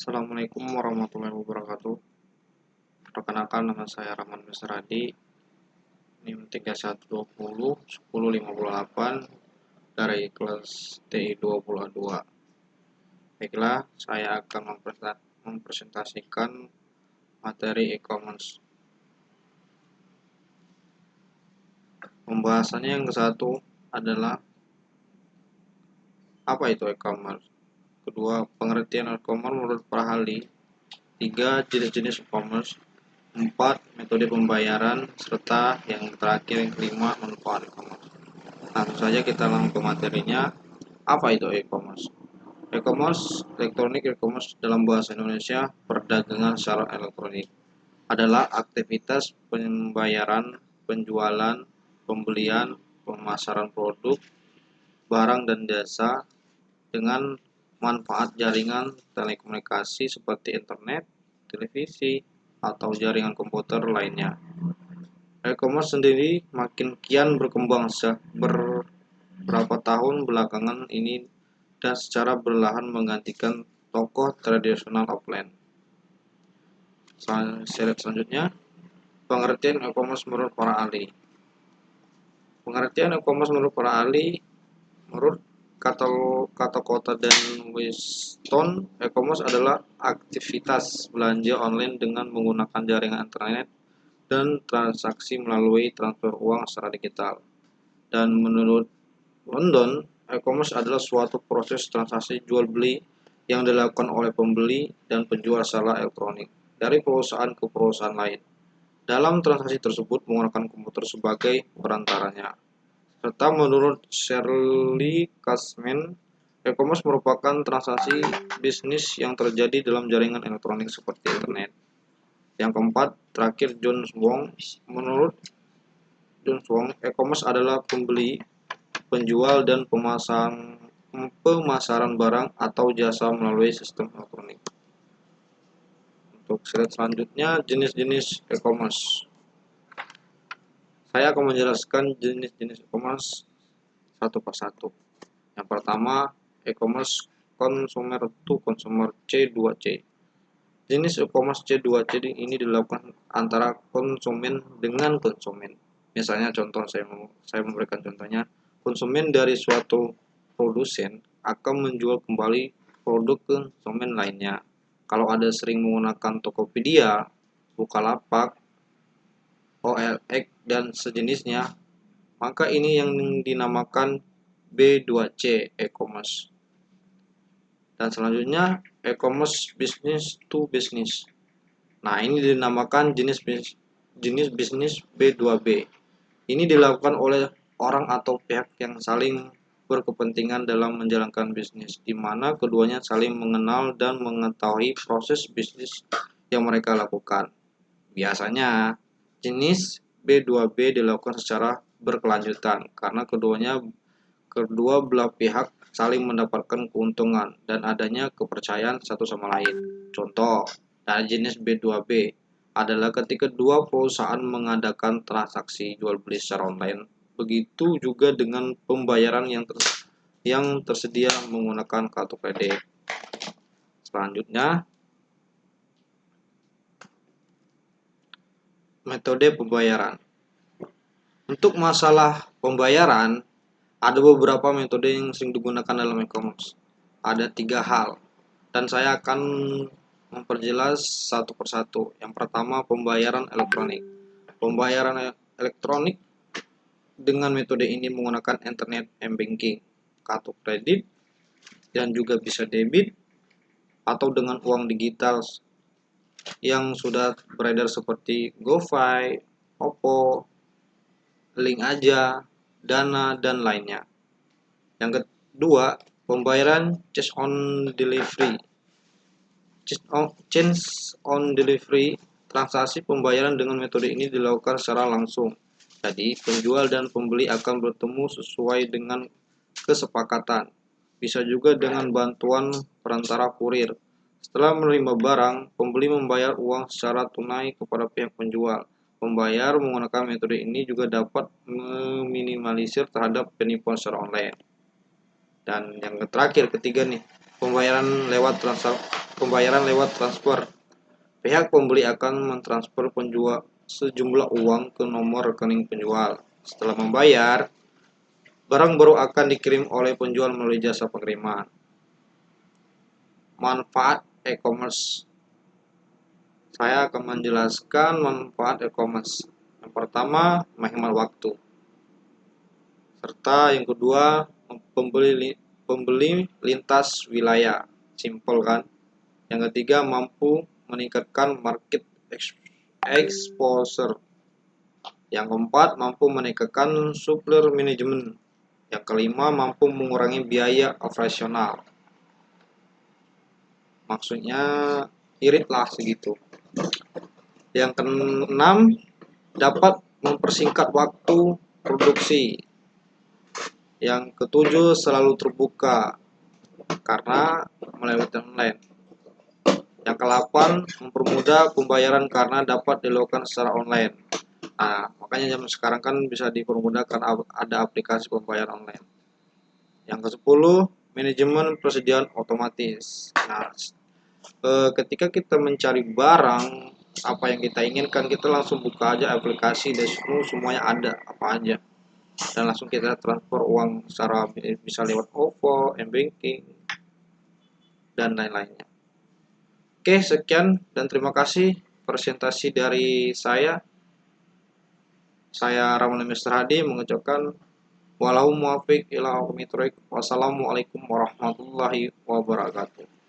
Assalamualaikum warahmatullahi wabarakatuh. Perkenalkan, nama saya Rahman Mesradi, NIM 3120 1058 dari kelas TI 22. Baiklah, saya akan mempresentasikan materi e-commerce. Pembahasannya yang ke-1 adalah apa itu e-commerce. Kedua, pengertian e-commerce menurut para ahli. 3, jenis-jenis e-commerce. 4, metode pembayaran, serta yang terakhir yang kelima, manfaat e-commerce. Langsung saja kita langsung ke materinya. Apa itu e-commerce? E-commerce, elektronik e-commerce dalam bahasa Indonesia, perdagangan secara elektronik, adalah aktivitas pembayaran, penjualan, pembelian, pemasaran produk, barang dan jasa dengan manfaat jaringan telekomunikasi seperti internet, televisi, atau jaringan komputer lainnya. E-commerce sendiri makin kian berkembang beberapa tahun belakangan ini dan secara perlahan menggantikan toko tradisional offline. Slide selanjutnya, pengertian e-commerce menurut para ahli. Pengertian e-commerce menurut para ahli, menurut kata Kota dan Weston, e-commerce adalah aktivitas belanja online dengan menggunakan jaringan internet dan transaksi melalui transfer uang secara digital. Dan menurut London, e-commerce adalah suatu proses transaksi jual beli yang dilakukan oleh pembeli dan penjual secara elektronik dari perusahaan ke perusahaan lain. Dalam transaksi tersebut menggunakan komputer sebagai perantaranya. Serta menurut Shirley Cashman, e-commerce merupakan transaksi bisnis yang terjadi dalam jaringan elektronik seperti internet. Yang keempat, terakhir John Wong. Menurut John Wong, e-commerce adalah pembeli, penjual, dan pemasaran barang atau jasa melalui sistem elektronik. Untuk slide selanjutnya, jenis-jenis e-commerce. Saya akan menjelaskan jenis-jenis e-commerce satu persatu. Yang pertama, e-commerce consumer to consumer C2C. Jenis e-commerce C2C ini dilakukan antara konsumen dengan konsumen. Misalnya contoh, saya memberikan contohnya, konsumen dari suatu produsen akan menjual kembali produk ke konsumen lainnya. Kalau ada sering menggunakan Tokopedia, Bukalapak, OLX, dan sejenisnya, maka ini yang dinamakan B2C e-commerce. Dan selanjutnya, e-commerce business to business. Nah, ini dinamakan jenis bisnis B2B. Ini dilakukan oleh orang atau pihak yang saling berkepentingan dalam menjalankan bisnis, di mana keduanya saling mengenal dan mengetahui proses bisnis yang mereka lakukan. Biasanya, jenis B2B dilakukan secara berkelanjutan karena kedua belah pihak saling mendapatkan keuntungan dan adanya kepercayaan satu sama lain. Contoh dari jenis B2B adalah ketika dua perusahaan mengadakan transaksi jual beli secara online. Begitu juga dengan pembayaran yang tersedia menggunakan kartu kredit. Selanjutnya, metode pembayaran. Untuk masalah pembayaran, ada beberapa metode yang sering digunakan dalam e-commerce. Ada 3 hal, dan saya akan memperjelas satu persatu. Yang pertama, pembayaran elektronik. Pembayaran elektronik dengan metode ini menggunakan internet banking, kartu kredit, dan juga bisa debit, atau dengan uang digital yang sudah beredar seperti GoFi, Oppo, Link Aja, Dana, dan lainnya. Yang kedua, pembayaran cash on delivery. Change on delivery, transaksi pembayaran dengan metode ini dilakukan secara langsung. Jadi, penjual dan pembeli akan bertemu sesuai dengan kesepakatan. Bisa juga dengan bantuan perantara kurir. Setelah menerima barang, pembeli membayar uang secara tunai kepada pihak penjual. Pembayar menggunakan metode ini juga dapat meminimalisir terhadap penipuan secara online. Dan yang terakhir, ketiga nih, pembayaran lewat pembayaran lewat transfer. Pihak pembeli akan mentransfer penjual sejumlah uang ke nomor rekening penjual. Setelah membayar, barang baru akan dikirim oleh penjual melalui jasa pengiriman. Manfaat e-commerce. Saya akan menjelaskan manfaat e-commerce. Yang pertama, menghemat waktu. Serta yang kedua, pembeli lintas wilayah. Simple kan? Yang ketiga, mampu meningkatkan market exposure. Yang keempat, mampu meningkatkan supplier management. Yang kelima, mampu mengurangi biaya operasional. Maksudnya irit lah segitu. Yang keenam, dapat mempersingkat waktu produksi. Yang ketujuh, selalu terbuka karena melalui online. Yang ke-8, mempermudah pembayaran karena dapat dilakukan secara online. Nah, makanya zaman sekarang kan bisa dipermudah karena ada aplikasi pembayaran online. Yang ke-10, manajemen persediaan otomatis. Nah, ketika kita mencari barang apa yang kita inginkan, kita langsung buka aja aplikasi dan semuanya ada apa aja, dan langsung kita transfer uang secara bisa lewat OVO, m-banking, dan lain-lainnya. Oke, sekian dan terima kasih presentasi dari saya. Saya Ramlan Mr. Hadi mengucapkan walau muwafiq ila aqwamit thoriq. Wassalamualaikum warahmatullahi wabarakatuh.